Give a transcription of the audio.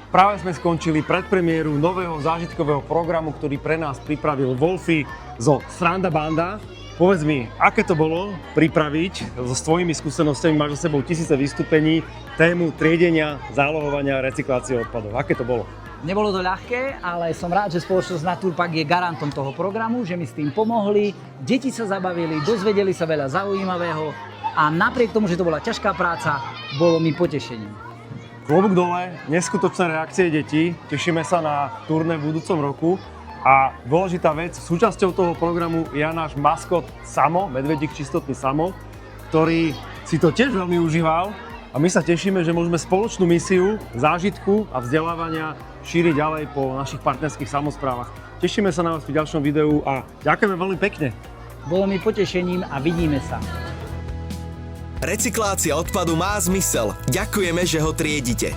Práve sme skončili predpremiéru nového zážitkového programu, ktorý pre nás pripravil Wolfy zo Sranda Banda. Povedz mi, aké to bolo pripraviť so svojimi skúsenostiami, máš za sebou tisíce vystúpení, tému triedenia, zálohovania a recyklácie odpadov. Aké to bolo? Nebolo to ľahké, ale som rád, že spoločnosť Naturpak je garantom toho programu, že mi s tým pomohli. Deti sa zabavili, dozvedeli sa veľa zaujímavého a napriek tomu, že to bola ťažká práca, bolo mi potešením. Klobúk dole, neskutočné reakcie detí, tešíme sa na turné v budúcom roku a dôležitá vec, súčasťou toho programu je náš maskot Samo, medvedík čistotný Samo, ktorý si to tiež veľmi užíval a my sa tešíme, že môžeme spoločnú misiu zážitku a vzdelávania šíriť ďalej po našich partnerských samosprávach. Tešíme sa na vás pri ďalšom videu a ďakujeme veľmi pekne. Bolo mi potešením a vidíme sa. Recyklácia odpadu má zmysel. Ďakujeme, že ho triedite.